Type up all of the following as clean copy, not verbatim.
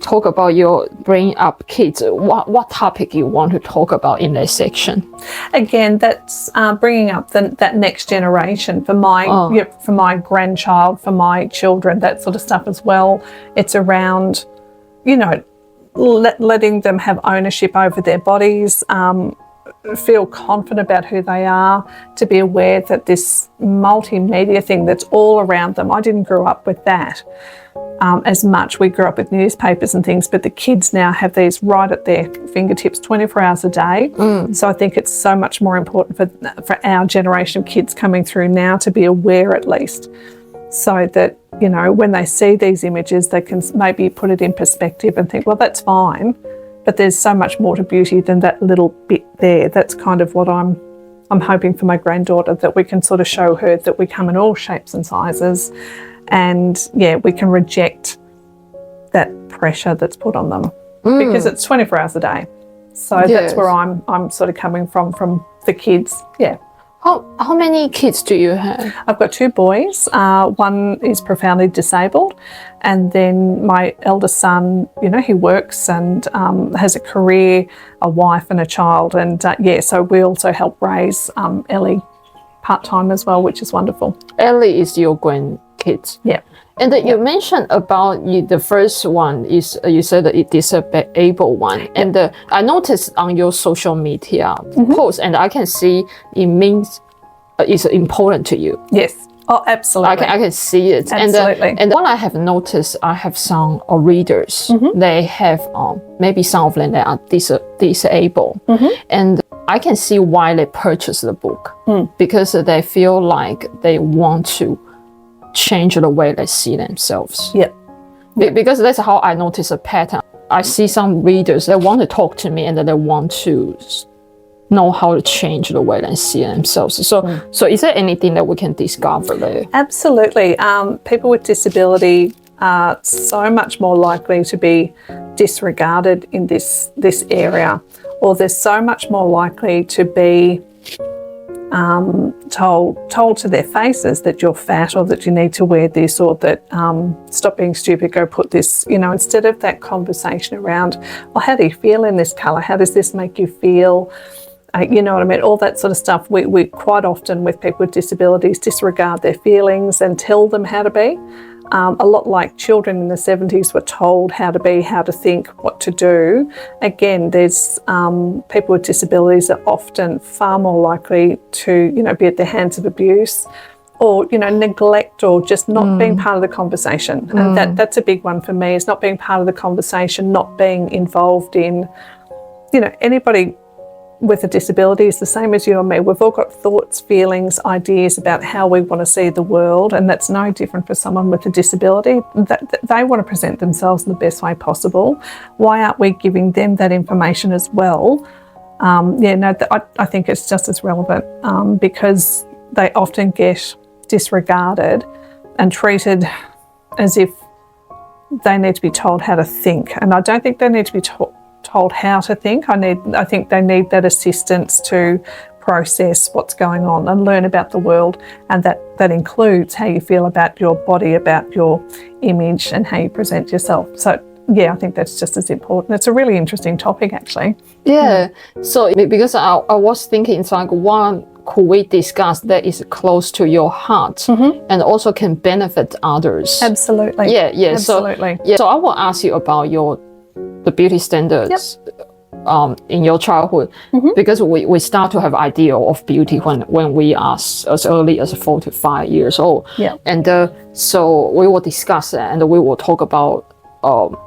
talk about your bringing up kids, what topic you want to talk about in that section? Again, that's bringing up that next generation for my grandchild, for my children, that sort of stuff as well. It's around, letting them have ownership over their bodies, feel confident about who they are, to be aware that this multimedia thing that's all around them, I didn't grow up with that as much. We grew up with newspapers and things, but the kids now have these right at their fingertips 24 hours a day. So I think it's so much more important for our generation of kids coming through now to be aware, at least, so that, when they see these images, they can maybe put it in perspective and think, well, that's fine, but there's so much more to beauty than that little bit there. That's kind of what I'm hoping for my granddaughter, that we can sort of show her that we come in all shapes and sizes, and we can reject that pressure that's put on them because it's 24 hours a day. So that's where I'm sort of coming from the kids. Yeah. How many kids do you have? I've got 2 boys. One is profoundly disabled, and then my eldest son, he works and has a career, a wife and a child, and so we also help raise Ellie part-time as well, which is wonderful. Ellie is your grandkids. Yeah. And you mentioned about the first one is, you said that it is a disabled one. And I noticed on your social media post, and I can see it means it's important to you. Yes. Oh, absolutely. I can see it. Absolutely. And what I have noticed, I have some readers, they have maybe some of them that are disabled. And I can see why they purchase the book, because they feel like they want to change the way they see themselves. Yeah. Because that's how I notice a pattern. I see some readers that want to talk to me and that they want to know how to change the way they see themselves. So is there anything that we can discover there? Absolutely. People with disability are so much more likely to be disregarded in this area, or they're so much more likely to be told to their faces that you're fat, or that you need to wear this, or that stop being stupid, go put this, instead of that conversation around, well, how do you feel in this colour? How does this make you feel? You know what I mean? All that sort of stuff. We quite often, with people with disabilities, disregard their feelings and tell them how to be. A lot like children in the 70s were told how to be, how to think, what to do. Again, there's people with disabilities are often far more likely to, be at the hands of abuse, or, neglect, or just not being part of the conversation. And that's a big one for me, is not being part of the conversation, not being involved in, anybody with a disability is the same as you and me. We've all got thoughts, feelings, ideas about how we want to see the world, and that's no different for someone with a disability. They want to present themselves in the best way possible. Why aren't we giving them that information as well? I think it's just as relevant, because they often get disregarded and treated as if they need to be told how to think. And I don't think they need to be told how to think. I think they need that assistance to process what's going on and learn about the world, and that includes how you feel about your body, about your image, and how you present yourself. So I think that's just as important. It's a really interesting topic, actually. Yeah. So because I was thinking, it's like, one, could we discuss that is close to your heart and also can benefit others? Absolutely. Yeah. Absolutely. So I will ask you about the beauty standards in your childhood, because we start to have idea of beauty when we are as early as 4 to 5 years old. Yeah. And so we will discuss that, and we will talk about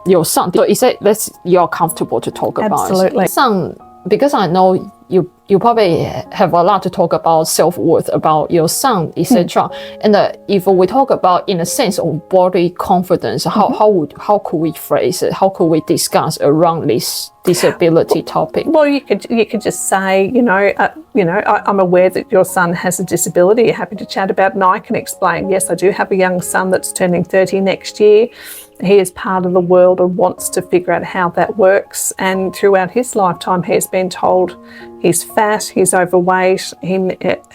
your son. So is that you're comfortable to talk about? Absolutely. Son, because I know you probably have a lot to talk about self-worth, about your son, etc. And if we talk about in a sense of body confidence, how could we phrase it? How could we discuss around this disability topic? Well, you could just say, I'm aware that your son has a disability. You're happy to chat about it, and I can explain. Yes, I do have a young son that's turning 30 next year, he is part of the world and wants to figure out how that works. And throughout his lifetime, he has been told he's fat, he's overweight, he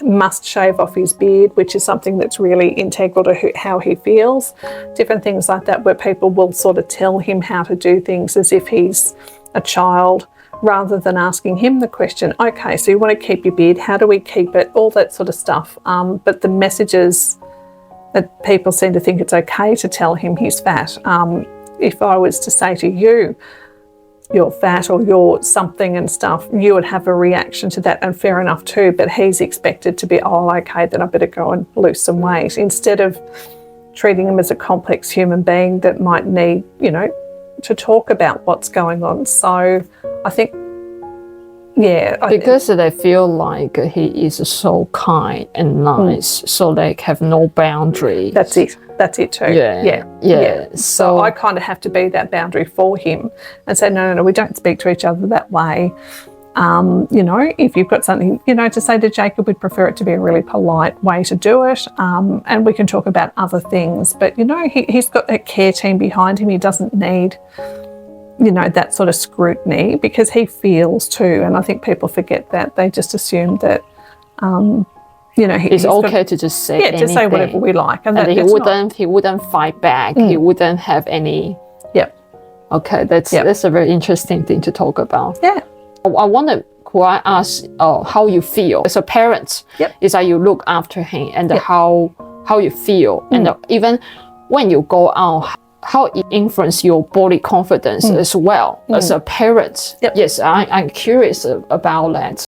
must shave off his beard, which is something that's really integral to how he feels. Different things like that, where people will sort of tell him how to do things as if he's a child, rather than asking him the question, okay, so you want to keep your beard, how do we keep it, all that sort of stuff. But the messages that people seem to think it's okay to tell him he's fat. If I was to say to you, you're fat or you're something and stuff, you would have a reaction to that, and fair enough too, but he's expected to be, oh, okay, then I better go and lose some weight, instead of treating him as a complex human being that might need, you know, to talk about what's going on. So I think, yeah. Because they feel like he is so kind and nice, so they have no boundary. That's it. That's it too. Yeah. So I kind of have to be that boundary for him and say, no, we don't speak to each other that way. You know, if you've got something, you know, to say to Jacob, we'd prefer it to be a really polite way to do it. And we can talk about other things. But, you know, he's got a care team behind him. He doesn't need, you know, that sort of scrutiny, because he feels too. And I think people forget that. They just assume that, you know, it's okay to just say anything. To say whatever we like. And he wouldn't fight back. He wouldn't have any. Yep. Okay, that's a very interesting thing to talk about. Yeah. I want to ask how you feel as a parent. Is that you look after him, and how you feel, and even when you go out, how it influences your body confidence as well as a parent. Yes, I'm curious about that.